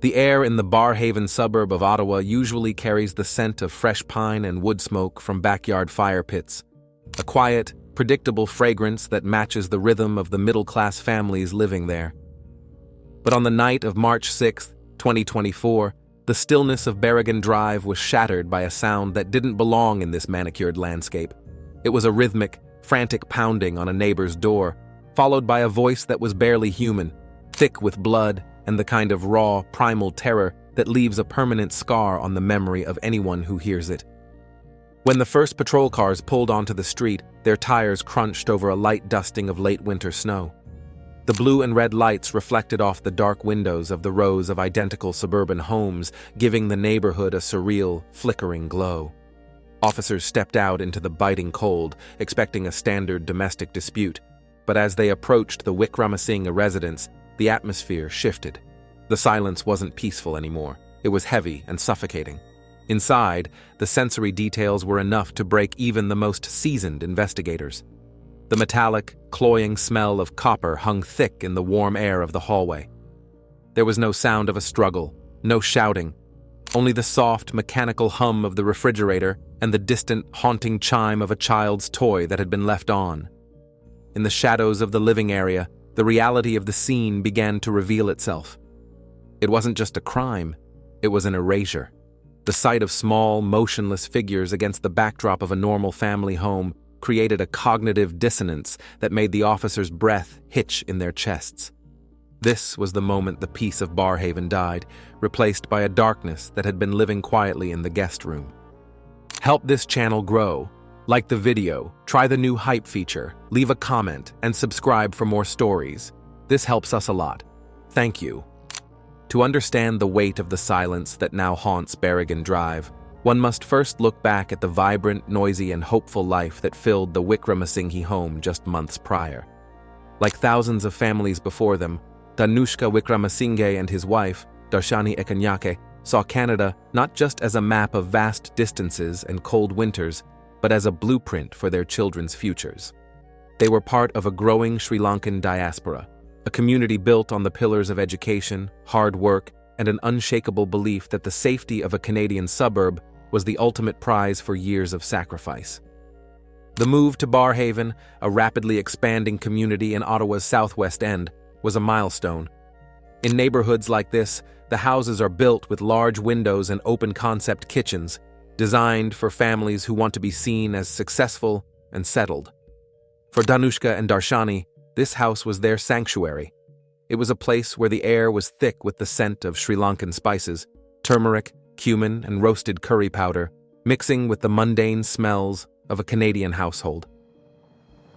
The air in the Barrhaven suburb of Ottawa usually carries the scent of fresh pine and wood smoke from backyard fire pits, a quiet, predictable fragrance that matches the rhythm of the middle-class families living there. But on the night of March 6, 2024, the stillness of Berrigan Drive was shattered by a sound that didn't belong in this manicured landscape. It was a rhythmic, frantic pounding on a neighbor's door, followed by a voice that was barely human, thick with blood and the kind of raw, primal terror that leaves a permanent scar on the memory of anyone who hears it. When the first patrol cars pulled onto the street, their tires crunched over a light dusting of late winter snow. The blue and red lights reflected off the dark windows of the rows of identical suburban homes, giving the neighborhood a surreal, flickering glow. Officers stepped out into the biting cold, expecting a standard domestic dispute, but as they approached the Wickramasinghe residence, the atmosphere shifted. The silence wasn't peaceful anymore. It was heavy and suffocating. Inside, the sensory details were enough to break even the most seasoned investigators. The metallic, cloying smell of copper hung thick in the warm air of the hallway. There was no sound of a struggle, no shouting, only the soft, mechanical hum of the refrigerator and the distant, haunting chime of a child's toy that had been left on. In the shadows of the living area, the reality of the scene began to reveal itself. It wasn't just a crime, it was an erasure. The sight of small, motionless figures against the backdrop of a normal family home created a cognitive dissonance that made the officers' breath hitch in their chests. This was the moment the peace of Barrhaven died, replaced by a darkness that had been living quietly in the guest room. Help this channel grow. Like the video, try the new hype feature, leave a comment, and subscribe for more stories. This helps us a lot. Thank you. To understand the weight of the silence that now haunts Berrigan Drive, one must first look back at the vibrant, noisy, and hopeful life that filled the Wickramasinghe home just months prior. Like thousands of families before them, Danushka Wickramasinghe and his wife, Darshani Ekanyake, saw Canada not just as a map of vast distances and cold winters, but as a blueprint for their children's futures. They were part of a growing Sri Lankan diaspora, a community built on the pillars of education, hard work, and an unshakable belief that the safety of a Canadian suburb was the ultimate prize for years of sacrifice. The move to Barrhaven, a rapidly expanding community in Ottawa's southwest end, was a milestone. In neighborhoods like this, the houses are built with large windows and open-concept kitchens, designed for families who want to be seen as successful and settled. For Danushka and Darshani, this house was their sanctuary. It was a place where the air was thick with the scent of Sri Lankan spices, turmeric, cumin, and roasted curry powder, mixing with the mundane smells of a Canadian household.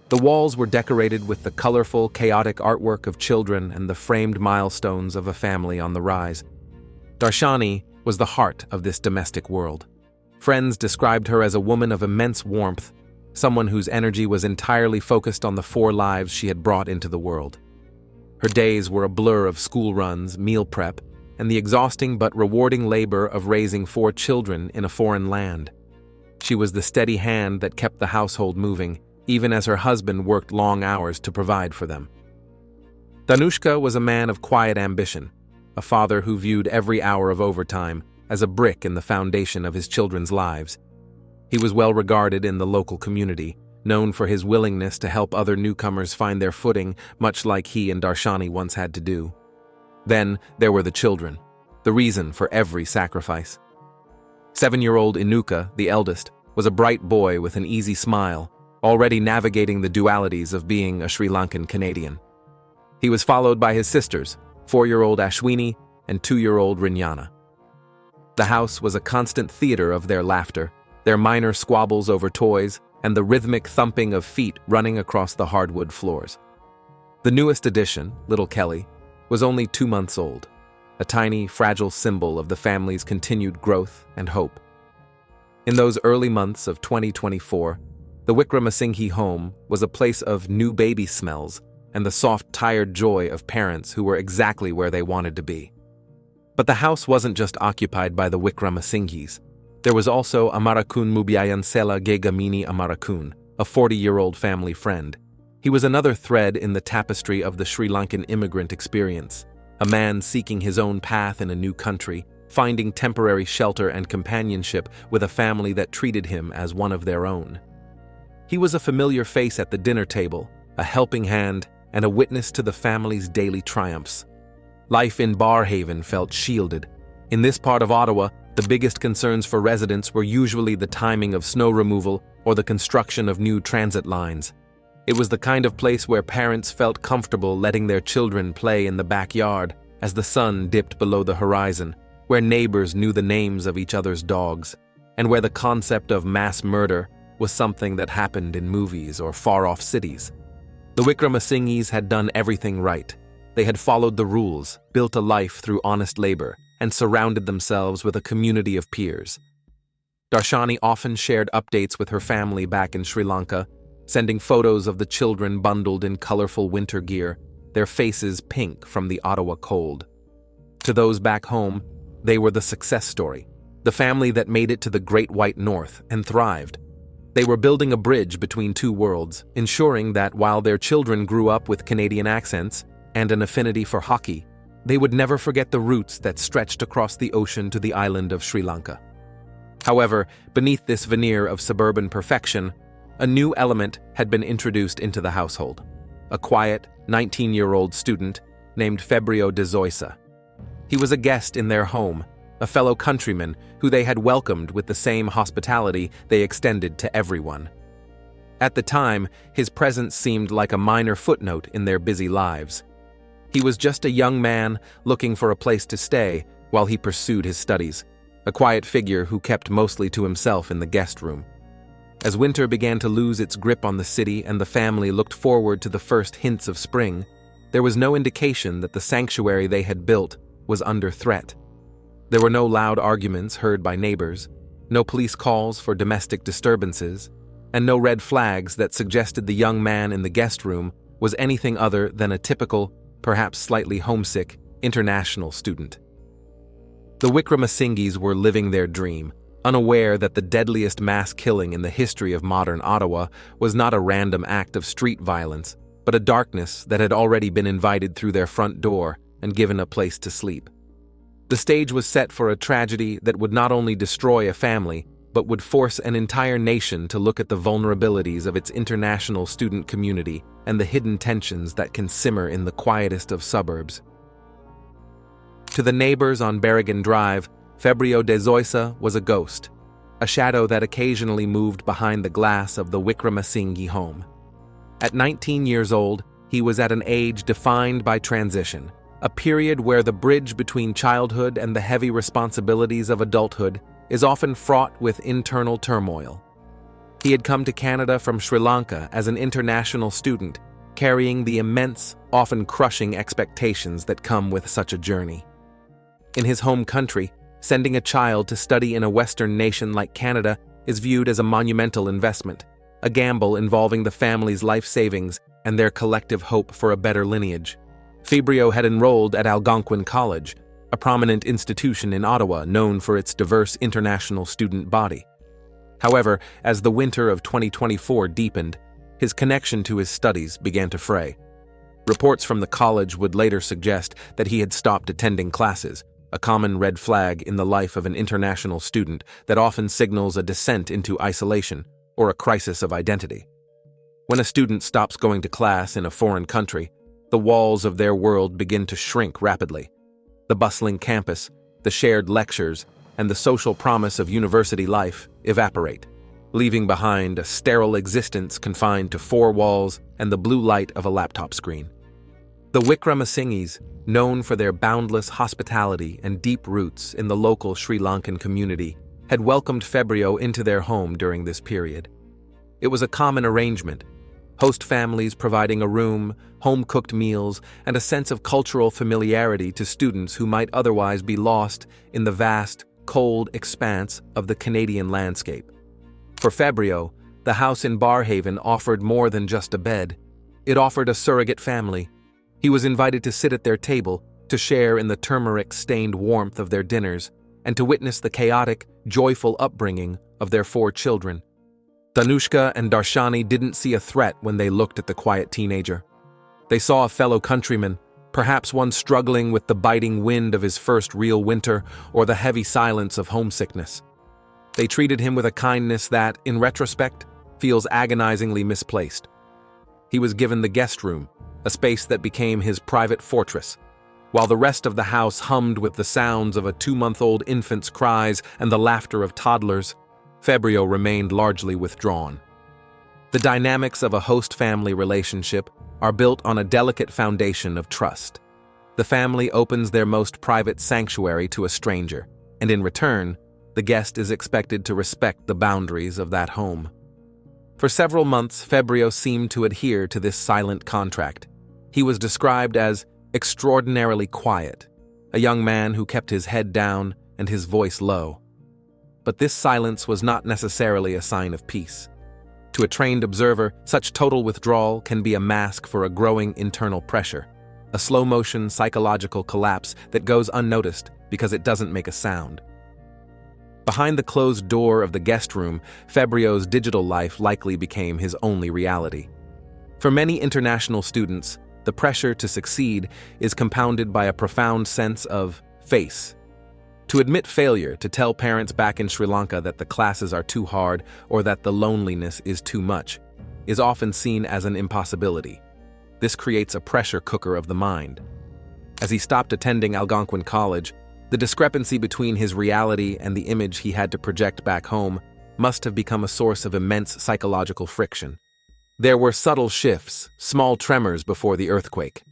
The walls were decorated with the colorful, chaotic artwork of children and the framed milestones of a family on the rise. Darshani was the heart of this domestic world. Friends described her as a woman of immense warmth, someone whose energy was entirely focused on the 4 lives she had brought into the world. Her days were a blur of school runs, meal prep, and the exhausting but rewarding labor of raising 4 children in a foreign land. She was the steady hand that kept the household moving, even as her husband worked long hours to provide for them. Danushka was a man of quiet ambition, a father who viewed every hour of overtime as a brick in the foundation of his children's lives. He was well regarded in the local community, known for his willingness to help other newcomers find their footing, much like he and Darshani once had to do. Then there were the children, the reason for every sacrifice. 7-year-old Inuka, the eldest, was a bright boy with an easy smile, already navigating the dualities of being a Sri Lankan Canadian. He was followed by his sisters, 4-year-old Ashwini and 2-year-old Rinyana. The house was a constant theater of their laughter, their minor squabbles over toys, and the rhythmic thumping of feet running across the hardwood floors. The newest addition, little Kelly, was only 2 months old, a tiny, fragile symbol of the family's continued growth and hope. In those early months of 2024, the Wickramasinghe home was a place of new baby smells and the soft, tired joy of parents who were exactly where they wanted to be. But the house wasn't just occupied by the Wickramasinghes. There was also Amarakun Mubiayansela Gegamini Amarakun, a 40-year-old family friend. He was another thread in the tapestry of the Sri Lankan immigrant experience. a man seeking his own path in a new country, finding temporary shelter and companionship with a family that treated him as one of their own. He was a familiar face at the dinner table, a helping hand, and a witness to the family's daily triumphs. Life in Barrhaven felt shielded. In this part of Ottawa, the biggest concerns for residents were usually the timing of snow removal or the construction of new transit lines. It was the kind of place where parents felt comfortable letting their children play in the backyard as the sun dipped below the horizon, where neighbors knew the names of each other's dogs, and where the concept of mass murder was something that happened in movies or far-off cities. The Wickramasinghes had done everything right. They had followed the rules, built a life through honest labor, and surrounded themselves with a community of peers. Darshani often shared updates with her family back in Sri Lanka, sending photos of the children bundled in colorful winter gear, their faces pink from the Ottawa cold. To those back home, they were the success story, the family that made it to the Great White North and thrived. They were building a bridge between two worlds, ensuring that while their children grew up with Canadian accents and an affinity for hockey, they would never forget the roots that stretched across the ocean to the island of Sri Lanka. However, beneath this veneer of suburban perfection, a new element had been introduced into the household. A quiet, 19-year-old student named Febrio De-Zoysa. He was a guest in their home, a fellow countryman who they had welcomed with the same hospitality they extended to everyone. At the time, his presence seemed like a minor footnote in their busy lives. He was just a young man looking for a place to stay while he pursued his studies, a quiet figure who kept mostly to himself in the guest room. As winter began to lose its grip on the city and the family looked forward to the first hints of spring, there was no indication that the sanctuary they had built was under threat. There were no loud arguments heard by neighbors, no police calls for domestic disturbances, and no red flags that suggested the young man in the guest room was anything other than a typical, perhaps slightly homesick, international student. The Wickramasinghes were living their dream, unaware that the deadliest mass killing in the history of modern Ottawa was not a random act of street violence, but a darkness that had already been invited through their front door and given a place to sleep. The stage was set for a tragedy that would not only destroy a family, but would force an entire nation to look at the vulnerabilities of its international student community and the hidden tensions that can simmer in the quietest of suburbs. To the neighbors on Berrigan Drive, Febrio De-Zoysa was a ghost, a shadow that occasionally moved behind the glass of the Wickramasinghe home. At 19 years old, he was at an age defined by transition, a period where the bridge between childhood and the heavy responsibilities of adulthood is often fraught with internal turmoil. He had come to Canada from Sri Lanka as an international student, carrying the immense, often crushing expectations that come with such a journey. In his home country, sending a child to study in a Western nation like Canada is viewed as a monumental investment, a gamble involving the family's life savings and their collective hope for a better lineage. Febrio had enrolled at Algonquin College, a prominent institution in Ottawa known for its diverse international student body. However, as the winter of 2024 deepened, his connection to his studies began to fray. Reports from the college would later suggest that he had stopped attending classes, a common red flag in the life of an international student that often signals a descent into isolation or a crisis of identity. When a student stops going to class in a foreign country, the walls of their world begin to shrink rapidly. The bustling campus, the shared lectures, and the social promise of university life evaporate, leaving behind a sterile existence confined to four walls and the blue light of a laptop screen. The Wickramasinghes, known for their boundless hospitality and deep roots in the local Sri Lankan community, had welcomed Febrio into their home during this period. It was a common arrangement, host families providing a room, home-cooked meals, and a sense of cultural familiarity to students who might otherwise be lost in the vast, cold expanse of the Canadian landscape. For Febrio, the house in Barrhaven offered more than just a bed. It offered a surrogate family. He was invited to sit at their table, to share in the turmeric-stained warmth of their dinners, and to witness the chaotic, joyful upbringing of their four children. Danushka and Darshani didn't see a threat when they looked at the quiet teenager. They saw a fellow countryman, perhaps one struggling with the biting wind of his first real winter or the heavy silence of homesickness. They treated him with a kindness that, in retrospect, feels agonizingly misplaced. He was given the guest room, a space that became his private fortress. While the rest of the house hummed with the sounds of a 2-month-old infant's cries and the laughter of toddlers, Febrio remained largely withdrawn. The dynamics of a host-family relationship are built on a delicate foundation of trust. The family opens their most private sanctuary to a stranger, and in return, the guest is expected to respect the boundaries of that home. For several months, Febrio seemed to adhere to this silent contract. He was described as extraordinarily quiet, a young man who kept his head down and his voice low. But this silence was not necessarily a sign of peace. To a trained observer, such total withdrawal can be a mask for a growing internal pressure, a slow-motion psychological collapse that goes unnoticed because it doesn't make a sound. Behind the closed door of the guest room, Febrio's digital life likely became his only reality. For many international students, the pressure to succeed is compounded by a profound sense of face. To admit failure, to tell parents back in Sri Lanka that the classes are too hard or that the loneliness is too much, is often seen as an impossibility. This creates a pressure cooker of the mind. As he stopped attending Algonquin College, the discrepancy between his reality and the image he had to project back home must have become a source of immense psychological friction. There were subtle shifts, small tremors before the earthquake.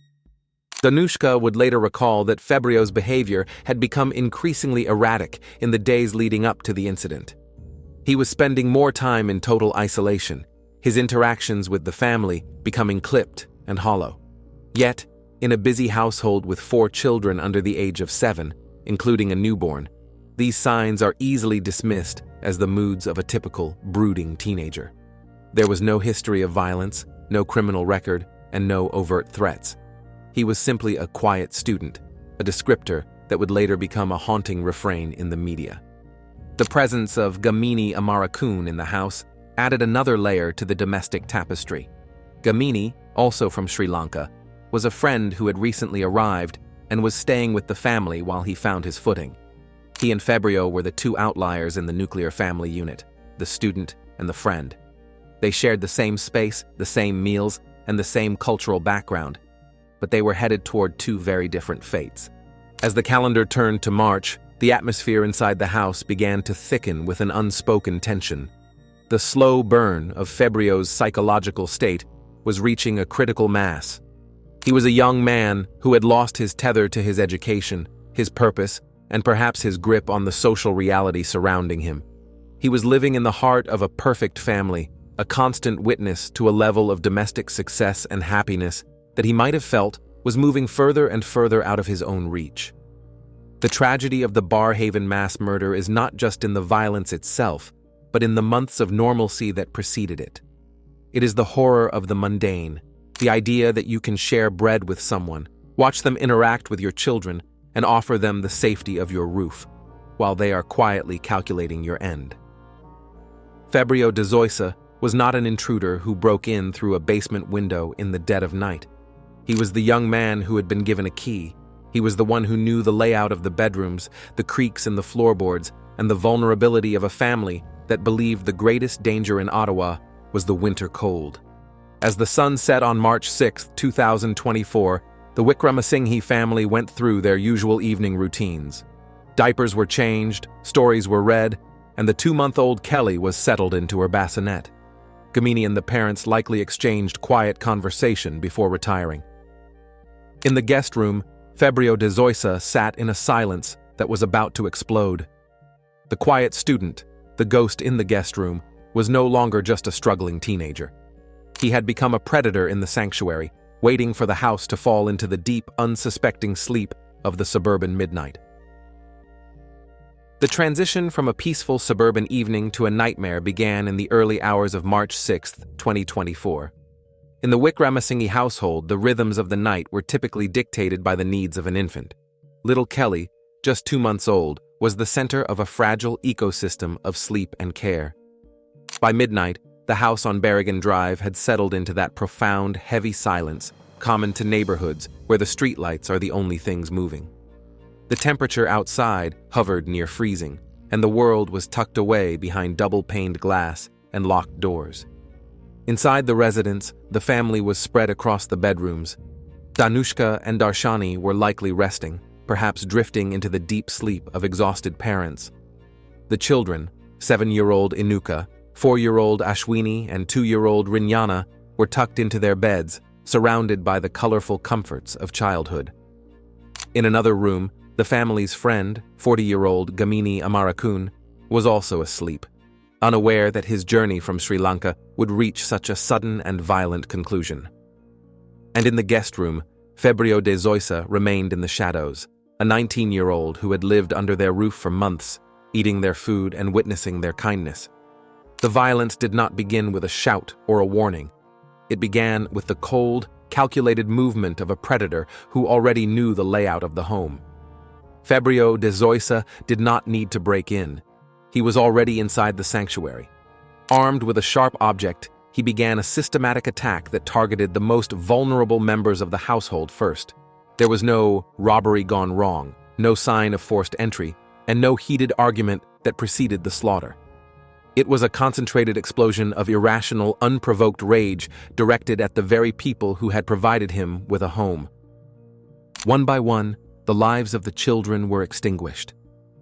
Danushka would later recall that Febrio's behavior had become increasingly erratic in the days leading up to the incident. He was spending more time in total isolation, his interactions with the family becoming clipped and hollow. Yet, in a busy household with 4 children under the age of 7, including a newborn, these signs are easily dismissed as the moods of a typical, brooding teenager. There was no history of violence, no criminal record, and no overt threats. He was simply a quiet student, a descriptor that would later become a haunting refrain in the media. The presence of Gamini Amarakun in the house added another layer to the domestic tapestry. Gamini, also from Sri Lanka, was a friend who had recently arrived and was staying with the family while he found his footing. He and Febrio were the 2 outliers in the nuclear family unit, the student and the friend. They shared the same space, the same meals, and the same cultural background, but they were headed toward 2 very different fates. As the calendar turned to March, the atmosphere inside the house began to thicken with an unspoken tension. The slow burn of Febrio's psychological state was reaching a critical mass. He was a young man who had lost his tether to his education, his purpose, and perhaps his grip on the social reality surrounding him. He was living in the heart of a perfect family, a constant witness to a level of domestic success and happiness that he might have felt was moving further and further out of his own reach. The tragedy of the Barhaven mass murder is not just in the violence itself, but in the months of normalcy that preceded it. It is the horror of the mundane, the idea that you can share bread with someone, watch them interact with your children, and offer them the safety of your roof, while they are quietly calculating your end. Febrio De-Zoysa was not an intruder who broke in through a basement window in the dead of night. He was the young man who had been given a key. He was the one who knew the layout of the bedrooms, the creaks in the floorboards, and the vulnerability of a family that believed the greatest danger in Ottawa was the winter cold. As the sun set on March 6, 2024, the Wickramasinghe family went through their usual evening routines. Diapers were changed, stories were read, and the 2-month-old Kelly was settled into her bassinet. Gamini and the parents likely exchanged quiet conversation before retiring. In the guest room, Febrio De-Zoysa sat in a silence that was about to explode. The quiet student, the ghost in the guest room, was no longer just a struggling teenager. He had become a predator in the sanctuary, waiting for the house to fall into the deep, unsuspecting sleep of the suburban midnight. The transition from a peaceful suburban evening to a nightmare began in the early hours of March 6, 2024. In the Wickramasinghe household, the rhythms of the night were typically dictated by the needs of an infant. Little Kelly, just 2 months old, was the center of a fragile ecosystem of sleep and care. By midnight, the house on Berrigan Drive had settled into that profound, heavy silence common to neighborhoods where the streetlights are the only things moving. The temperature outside hovered near freezing, and the world was tucked away behind double-paned glass and locked doors. Inside the residence, the family was spread across the bedrooms. Danushka and Darshani were likely resting, perhaps drifting into the deep sleep of exhausted parents. The children, 7-year-old Inuka, 4-year-old Ashwini, and 2-year-old Rinyana, were tucked into their beds, surrounded by the colorful comforts of childhood. In another room, the family's friend, 40-year-old Gamini Amarakun, was also asleep, unaware that his journey from Sri Lanka would reach such a sudden and violent conclusion. And in the guest room, Febrio De-Zoysa remained in the shadows, a 19-year-old who had lived under their roof for months, eating their food and witnessing their kindness. The violence did not begin with a shout or a warning. It began with the cold, calculated movement of a predator who already knew the layout of the home. Febrio De-Zoysa did not need to break in. He was already inside the sanctuary. Armed with a sharp object, he began a systematic attack that targeted the most vulnerable members of the household first. There was no robbery gone wrong, no sign of forced entry, and no heated argument that preceded the slaughter. It was a concentrated explosion of irrational, unprovoked rage directed at the very people who had provided him with a home. One by one, the lives of the children were extinguished.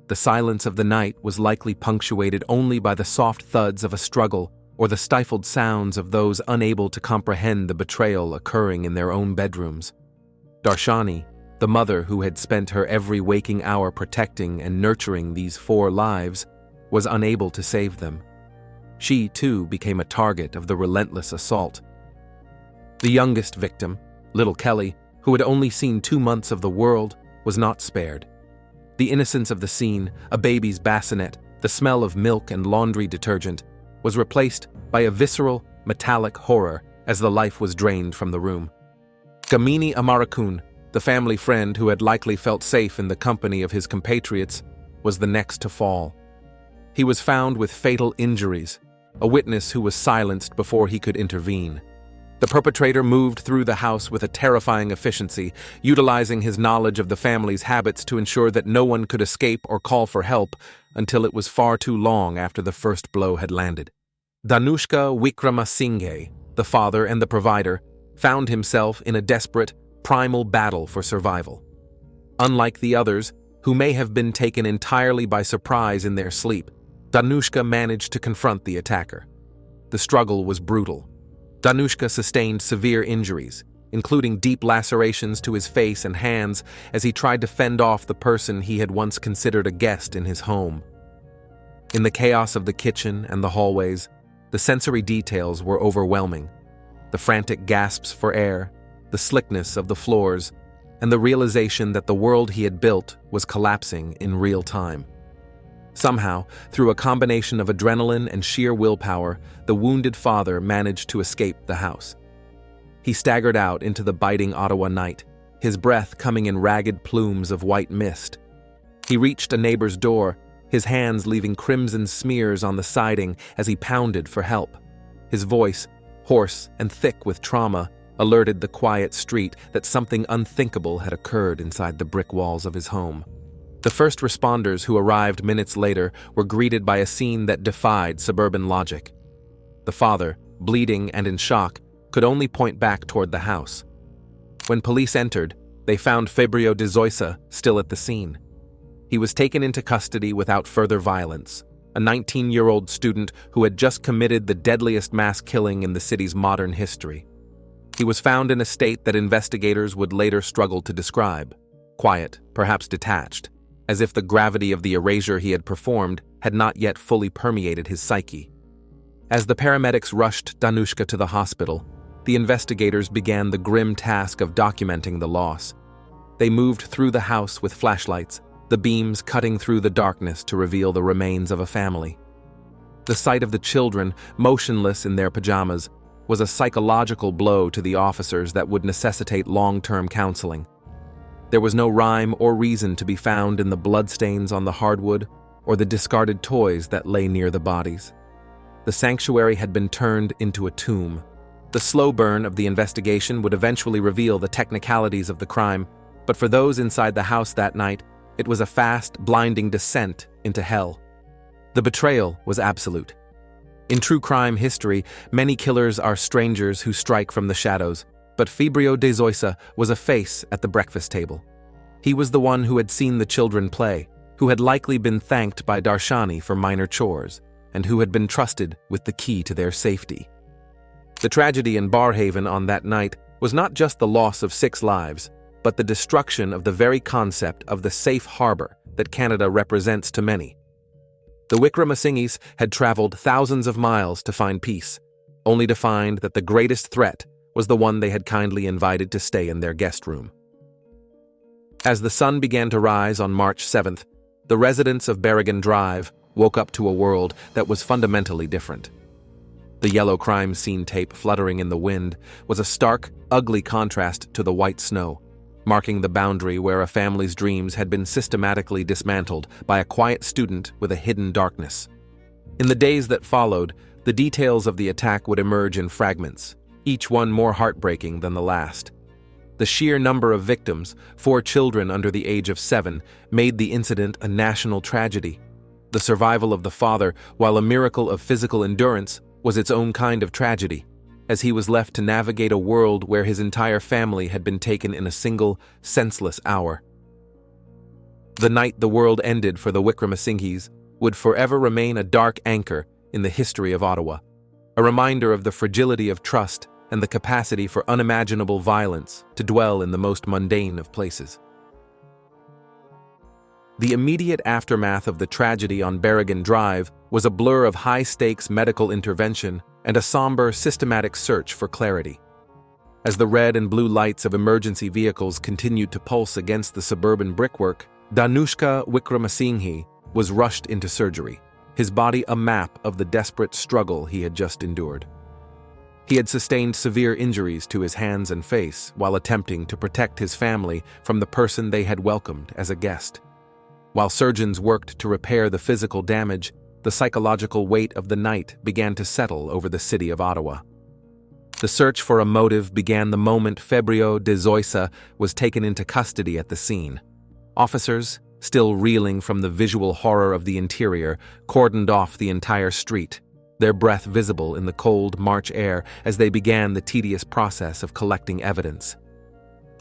The silence of the night was likely punctuated only by the soft thuds of a struggle or the stifled sounds of those unable to comprehend the betrayal occurring in their own bedrooms. Darshani, the mother who had spent her every waking hour protecting and nurturing these 4 lives, was unable to save them. She, too, became a target of the relentless assault. The youngest victim, little Kelly, who had only seen 2 months of the world, was not spared. The innocence of the scene, a baby's bassinet, the smell of milk and laundry detergent, was replaced by a visceral, metallic horror as the life was drained from the room. Gamini Amarakun, the family friend who had likely felt safe in the company of his compatriots, was the next to fall. He was found with fatal injuries, a witness who was silenced before he could intervene. The perpetrator moved through the house with a terrifying efficiency, utilizing his knowledge of the family's habits to ensure that no one could escape or call for help until it was far too long after the first blow had landed. Danushka Wickramasinghe, the father and the provider, found himself in a desperate, primal battle for survival. Unlike the others, who may have been taken entirely by surprise in their sleep, Danushka managed to confront the attacker. The struggle was brutal. Danushka sustained severe injuries, including deep lacerations to his face and hands as he tried to fend off the person he had once considered a guest in his home. In the chaos of the kitchen and the hallways, the sensory details were overwhelming. The frantic gasps for air, the slickness of the floors, and the realization that the world he had built was collapsing in real time. Somehow, through a combination of adrenaline and sheer willpower, the wounded father managed to escape the house. He staggered out into the biting Ottawa night, his breath coming in ragged plumes of white mist. He reached a neighbor's door, his hands leaving crimson smears on the siding as he pounded for help. His voice, hoarse and thick with trauma, alerted the quiet street that something unthinkable had occurred inside the brick walls of his home. The first responders who arrived minutes later were greeted by a scene that defied suburban logic. The father, bleeding and in shock, could only point back toward the house. When police entered, they found Febrio De-Zoysa still at the scene. He was taken into custody without further violence, a 19-year-old student who had just committed the deadliest mass killing in the city's modern history. He was found in a state that investigators would later struggle to describe, quiet, perhaps detached, as if the gravity of the erasure he had performed had not yet fully permeated his psyche. As the paramedics rushed Danushka to the hospital, the investigators began the grim task of documenting the loss. They moved through the house with flashlights, the beams cutting through the darkness to reveal the remains of a family. The sight of the children, motionless in their pajamas, was a psychological blow to the officers that would necessitate long-term counseling. There was no rhyme or reason to be found in the bloodstains on the hardwood or the discarded toys that lay near the bodies. The sanctuary had been turned into a tomb. The slow burn of the investigation would eventually reveal the technicalities of the crime, but for those inside the house that night, it was a fast, blinding descent into hell. The betrayal was absolute. In true crime history, many killers are strangers who strike from the shadows, but Febrio De-Zoysa was a face at the breakfast table. He was the one who had seen the children play, who had likely been thanked by Darshani for minor chores, and who had been trusted with the key to their safety. The tragedy in Barhaven on that night was not just the loss of 6 lives, but the destruction of the very concept of the safe harbor that Canada represents to many. The Wickramasinghes had traveled thousands of miles to find peace, only to find that the greatest threat was the one they had kindly invited to stay in their guest room. As the sun began to rise on March 7th, the residents of Berrigan Drive woke up to a world that was fundamentally different. The yellow crime scene tape fluttering in the wind was a stark, ugly contrast to the white snow, marking the boundary where a family's dreams had been systematically dismantled by a quiet student with a hidden darkness. In the days that followed, the details of the attack would emerge in fragments, each one more heartbreaking than the last. The sheer number of victims, 4 children under the age of 7, made the incident a national tragedy. The survival of the father, while a miracle of physical endurance, was its own kind of tragedy, as he was left to navigate a world where his entire family had been taken in a single, senseless hour. The night the world ended for the Wickramasinghes would forever remain a dark anchor in the history of Ottawa, a reminder of the fragility of trust and the capacity for unimaginable violence to dwell in the most mundane of places. The immediate aftermath of the tragedy on Berrigan Drive was a blur of high-stakes medical intervention and a somber, systematic search for clarity. As the red and blue lights of emergency vehicles continued to pulse against the suburban brickwork, Danushka Wickramasinghe was rushed into surgery, his body a map of the desperate struggle he had just endured. He had sustained severe injuries to his hands and face while attempting to protect his family from the person they had welcomed as a guest. While surgeons worked to repair the physical damage, the psychological weight of the night began to settle over the city of Ottawa. The search for a motive began the moment Febrio De-Zoysa was taken into custody at the scene. Officers, still reeling from the visual horror of the interior, cordoned off the entire street, their breath visible in the cold March air as they began the tedious process of collecting evidence.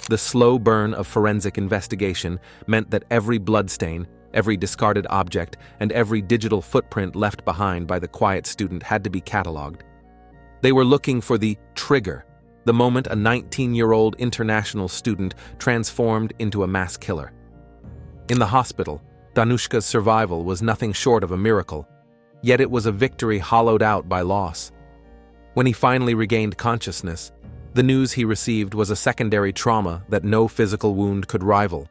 The slow burn of forensic investigation meant that every bloodstain, every discarded object, and every digital footprint left behind by the quiet student had to be catalogued. They were looking for the trigger, the moment a 19-year-old international student transformed into a mass killer. In the hospital, Danushka's survival was nothing short of a miracle, yet it was a victory hollowed out by loss. When he finally regained consciousness, the news he received was a secondary trauma that no physical wound could rival.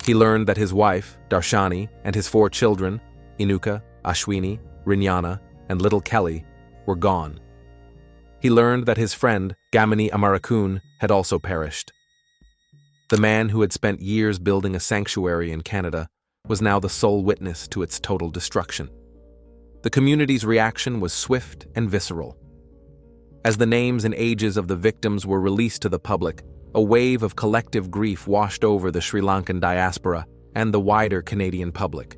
He learned that his wife, Darshani, and his 4 children, Inuka, Ashwini, Rinyana, and little Kelly, were gone. He learned that his friend, Gamini Amarakun, had also perished. The man who had spent years building a sanctuary in Canada was now the sole witness to its total destruction. The community's reaction was swift and visceral. As the names and ages of the victims were released to the public, a wave of collective grief washed over the Sri Lankan diaspora and the wider Canadian public.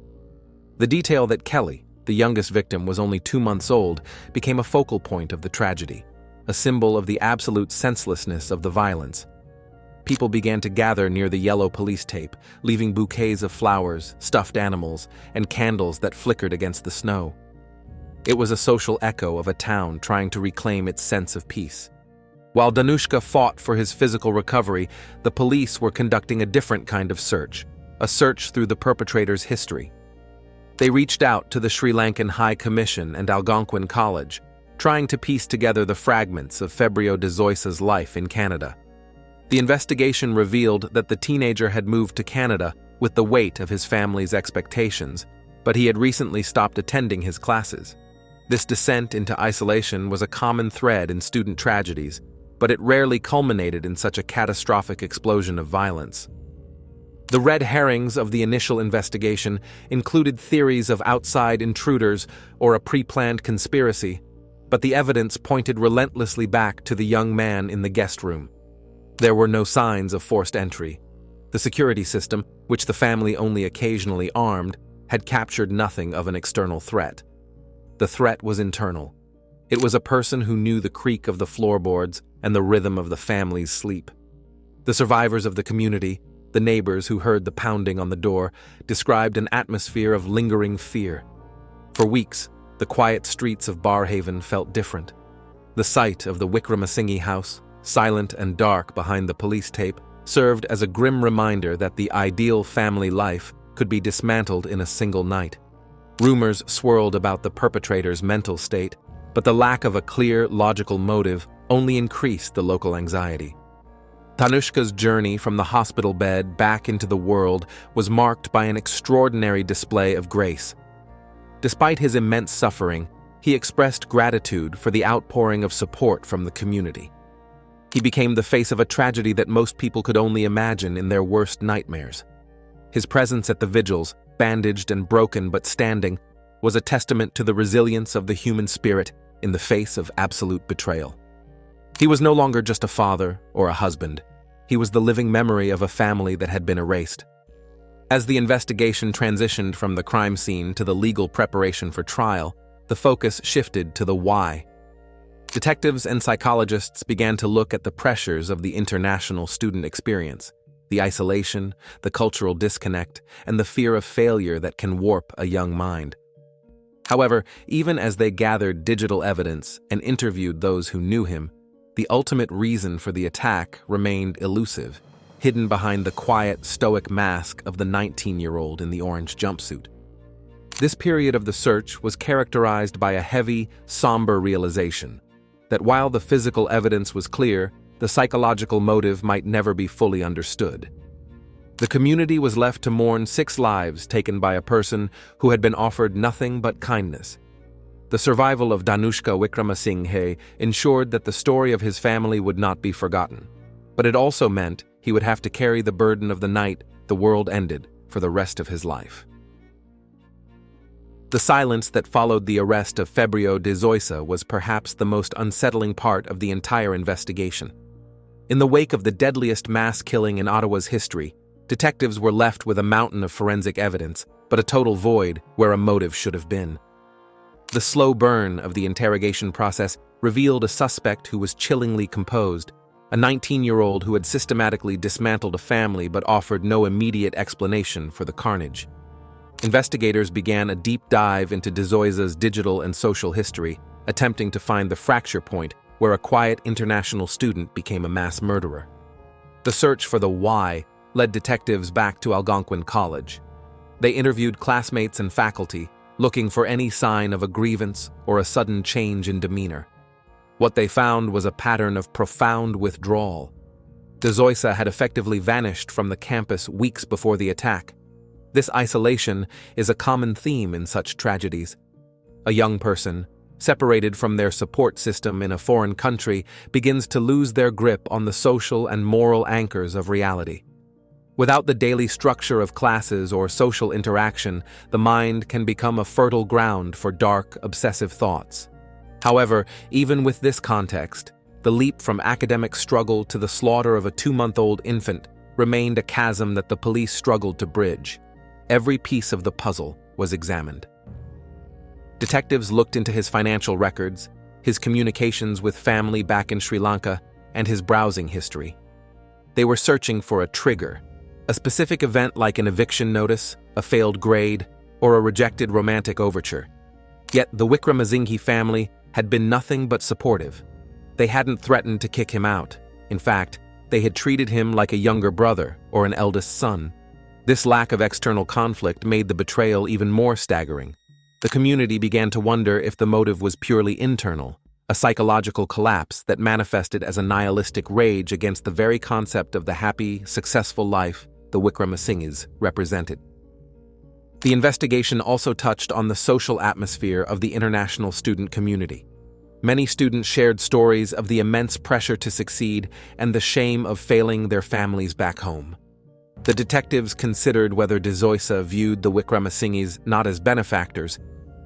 The detail that Kelly, the youngest victim, was only 2 months old became a focal point of the tragedy, a symbol of the absolute senselessness of the violence. People began to gather near the yellow police tape, leaving bouquets of flowers, stuffed animals, and candles that flickered against the snow. It was a social echo of a town trying to reclaim its sense of peace. While Danushka fought for his physical recovery, the police were conducting a different kind of search, a search through the perpetrator's history. They reached out to the Sri Lankan High Commission and Algonquin College, trying to piece together the fragments of Febrio De-Zoysa's life in Canada. The investigation revealed that the teenager had moved to Canada with the weight of his family's expectations, but he had recently stopped attending his classes. This descent into isolation was a common thread in student tragedies, but it rarely culminated in such a catastrophic explosion of violence. The red herrings of the initial investigation included theories of outside intruders or a pre-planned conspiracy, but the evidence pointed relentlessly back to the young man in the guest room. There were no signs of forced entry. The security system, which the family only occasionally armed, had captured nothing of an external threat. The threat was internal. It was a person who knew the creak of the floorboards and the rhythm of the family's sleep. The survivors of the community, the neighbors who heard the pounding on the door, described an atmosphere of lingering fear. For weeks, the quiet streets of Barhaven felt different. The sight of the Wickramasinghe house, silent and dark behind the police tape, served as a grim reminder that the ideal family life could be dismantled in a single night. Rumors swirled about the perpetrator's mental state, but the lack of a clear, logical motive only increased the local anxiety. Danushka's journey from the hospital bed back into the world was marked by an extraordinary display of grace. Despite his immense suffering, he expressed gratitude for the outpouring of support from the community. He became the face of a tragedy that most people could only imagine in their worst nightmares. His presence at the vigils, bandaged and broken but standing, was a testament to the resilience of the human spirit in the face of absolute betrayal. He was no longer just a father or a husband. He was the living memory of a family that had been erased. As the investigation transitioned from the crime scene to the legal preparation for trial, the focus shifted to the why. Detectives and psychologists began to look at the pressures of the international student experience, the isolation, the cultural disconnect, and the fear of failure that can warp a young mind. However, even as they gathered digital evidence and interviewed those who knew him, the ultimate reason for the attack remained elusive, hidden behind the quiet, stoic mask of the 19-year-old in the orange jumpsuit. This period of the search was characterized by a heavy, somber realization that while the physical evidence was clear, the psychological motive might never be fully understood. The community was left to mourn 6 lives taken by a person who had been offered nothing but kindness. The survival of Danushka Wickramasinghe ensured that the story of his family would not be forgotten, but it also meant he would have to carry the burden of the night the world ended for the rest of his life. The silence that followed the arrest of Febrio De-Zoysa was perhaps the most unsettling part of the entire investigation. In the wake of the deadliest mass killing in Ottawa's history, detectives were left with a mountain of forensic evidence, but a total void where a motive should have been. The slow burn of the interrogation process revealed a suspect who was chillingly composed, a 19-year-old who had systematically dismantled a family but offered no immediate explanation for the carnage. Investigators began a deep dive into De-Zoysa's digital and social history, attempting to find the fracture point where a quiet international student became a mass murderer. The search for the why led detectives back to Algonquin College. They interviewed classmates and faculty, looking for any sign of a grievance or a sudden change in demeanor. What they found was a pattern of profound withdrawal. De-Zoysa had effectively vanished from the campus weeks before the attack. This isolation is a common theme in such tragedies. A young person, separated from their support system in a foreign country, begins to lose their grip on the social and moral anchors of reality. Without the daily structure of classes or social interaction, the mind can become a fertile ground for dark, obsessive thoughts. However, even with this context, the leap from academic struggle to the slaughter of a 2-month-old infant remained a chasm that the police struggled to bridge. Every piece of the puzzle was examined. Detectives looked into his financial records, his communications with family back in Sri Lanka, and his browsing history. They were searching for a trigger, a specific event like an eviction notice, a failed grade, or a rejected romantic overture. Yet the Wickramasinghe family had been nothing but supportive. They hadn't threatened to kick him out. In fact, they had treated him like a younger brother or an eldest son. This lack of external conflict made the betrayal even more staggering. The community began to wonder if the motive was purely internal, a psychological collapse that manifested as a nihilistic rage against the very concept of the happy, successful life the Wickramasinghes represented. The investigation also touched on the social atmosphere of the international student community. Many students shared stories of the immense pressure to succeed and the shame of failing their families back home. The detectives considered whether De-Zoysa viewed the Wickramasinghes not as benefactors,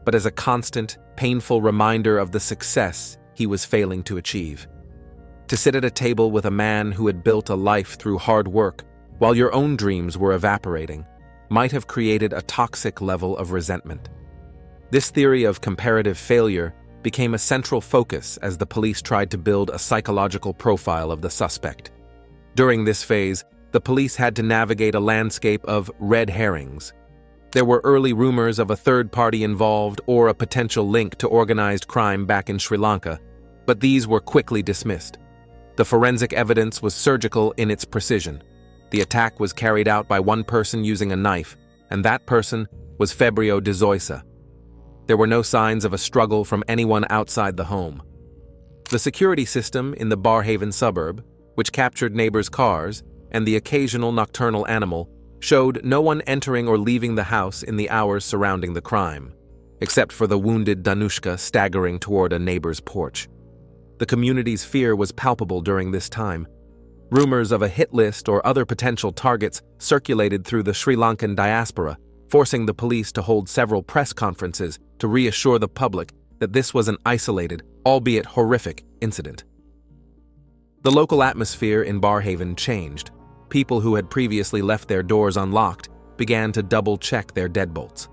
but but as a constant, painful reminder of the success he was failing to achieve. To sit at a table with a man who had built a life through hard work, while your own dreams were evaporating, might have created a toxic level of resentment. This theory of comparative failure became a central focus as the police tried to build a psychological profile of the suspect. During this phase, the police had to navigate a landscape of red herrings. There were early rumors of a third party involved or a potential link to organized crime back in Sri Lanka, but these were quickly dismissed. The forensic evidence was surgical in its precision. The attack was carried out by one person using a knife, and that person was Febrio De-Zoysa. There were no signs of a struggle from anyone outside the home. The security system in the Barhaven suburb, which captured neighbors' cars and the occasional nocturnal animal, showed no one entering or leaving the house in the hours surrounding the crime, except for the wounded Danushka staggering toward a neighbor's porch. The community's fear was palpable during this time. Rumors of a hit list or other potential targets circulated through the Sri Lankan diaspora, forcing the police to hold several press conferences to reassure the public that this was an isolated, albeit horrific, incident. The local atmosphere in Barhaven changed. People who had previously left their doors unlocked began to double-check their deadbolts.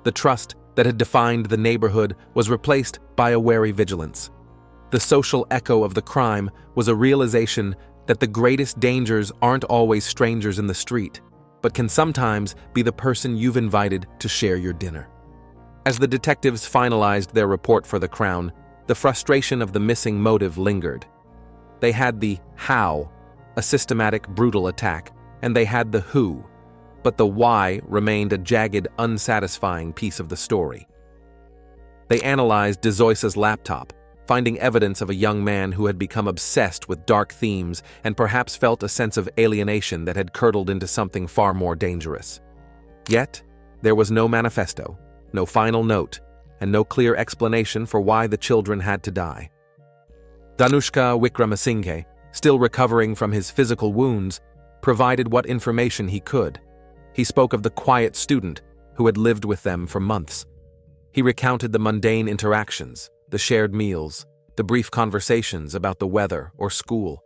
The trust that had defined the neighborhood was replaced by a wary vigilance. The social echo of the crime was a realization that the greatest dangers aren't always strangers in the street, but can sometimes be the person you've invited to share your dinner. As the detectives finalized their report for the Crown, the frustration of the missing motive lingered. They had the how, a systematic, brutal attack, and they had the who, but the why remained a jagged, unsatisfying piece of the story. They analyzed De-Zoysa's laptop, finding evidence of a young man who had become obsessed with dark themes and perhaps felt a sense of alienation that had curdled into something far more dangerous. Yet, there was no manifesto, no final note, and no clear explanation for why the children had to die. Danushka Wickramasinghe, still recovering from his physical wounds, provided what information he could. He spoke of the quiet student who had lived with them for months. He recounted the mundane interactions, the shared meals, the brief conversations about the weather or school.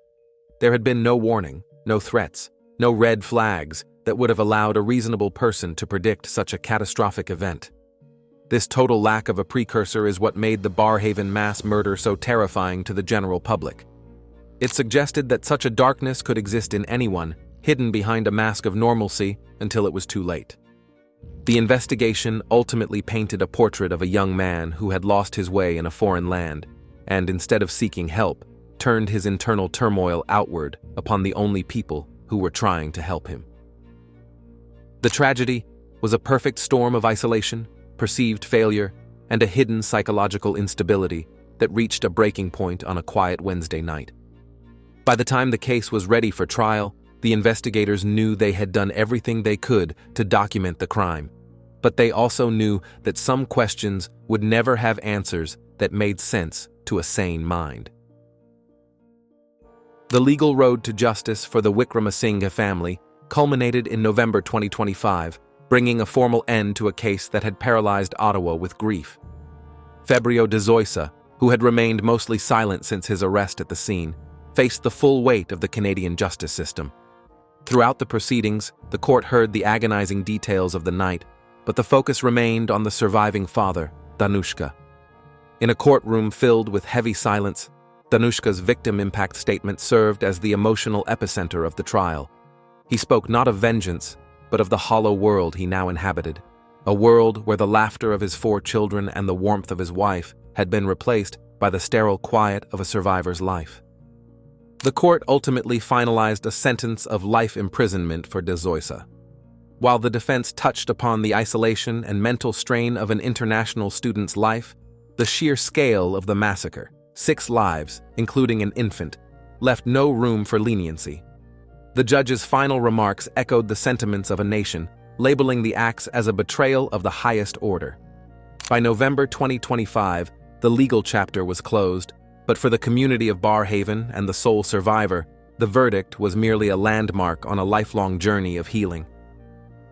There had been no warning, no threats, no red flags that would have allowed a reasonable person to predict such a catastrophic event. This total lack of a precursor is what made the Barhaven mass murder so terrifying to the general public. It suggested that such a darkness could exist in anyone, hidden behind a mask of normalcy until it was too late. The investigation ultimately painted a portrait of a young man who had lost his way in a foreign land, and instead of seeking help, turned his internal turmoil outward upon the only people who were trying to help him. The tragedy was a perfect storm of isolation, perceived failure, and a hidden psychological instability that reached a breaking point on a quiet Wednesday night. By the time the case was ready for trial, the investigators knew they had done everything they could to document the crime, but they also knew that some questions would never have answers that made sense to a sane mind. The legal road to justice for the Wickramasinghe family culminated in November 2025, bringing a formal end to a case that had paralyzed Ottawa with grief. Febrio De-Zoysa, who had remained mostly silent since his arrest at the scene, faced the full weight of the Canadian justice system. Throughout the proceedings, the court heard the agonizing details of the night, but the focus remained on the surviving father, Danushka. In a courtroom filled with heavy silence, Danushka's victim impact statement served as the emotional epicenter of the trial. He spoke not of vengeance, but of the hollow world he now inhabited, a world where the laughter of his 4 children and the warmth of his wife had been replaced by the sterile quiet of a survivor's life. The court ultimately finalized a sentence of life imprisonment for De-Zoysa. While the defense touched upon the isolation and mental strain of an international student's life, the sheer scale of the massacre, 6 lives, including an infant, left no room for leniency. The judge's final remarks echoed the sentiments of a nation, labeling the acts as a betrayal of the highest order. By November 2025, the legal chapter was closed, but for the community of Barhaven and the sole survivor, the verdict was merely a landmark on a lifelong journey of healing.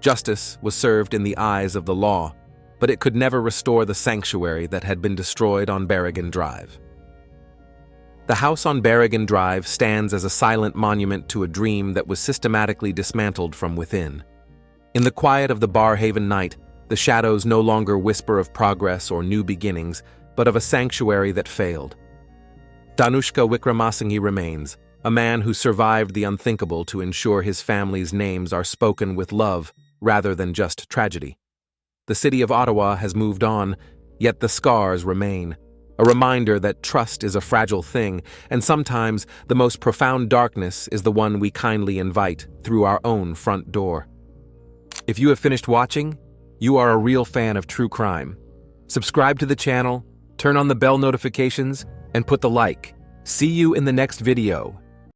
Justice was served in the eyes of the law, but it could never restore the sanctuary that had been destroyed on Berrigan Drive. The house on Berrigan Drive stands as a silent monument to a dream that was systematically dismantled from within. In the quiet of the Barhaven night, the shadows no longer whisper of progress or new beginnings, but of a sanctuary that failed. Danushka Wickramasinghe remains, a man who survived the unthinkable to ensure his family's names are spoken with love rather than just tragedy. The city of Ottawa has moved on, yet the scars remain, a reminder that trust is a fragile thing, and sometimes the most profound darkness is the one we kindly invite through our own front door. If you have finished watching, you are a real fan of true crime. Subscribe to the channel, turn on the bell notifications, and put the like. See you in the next video.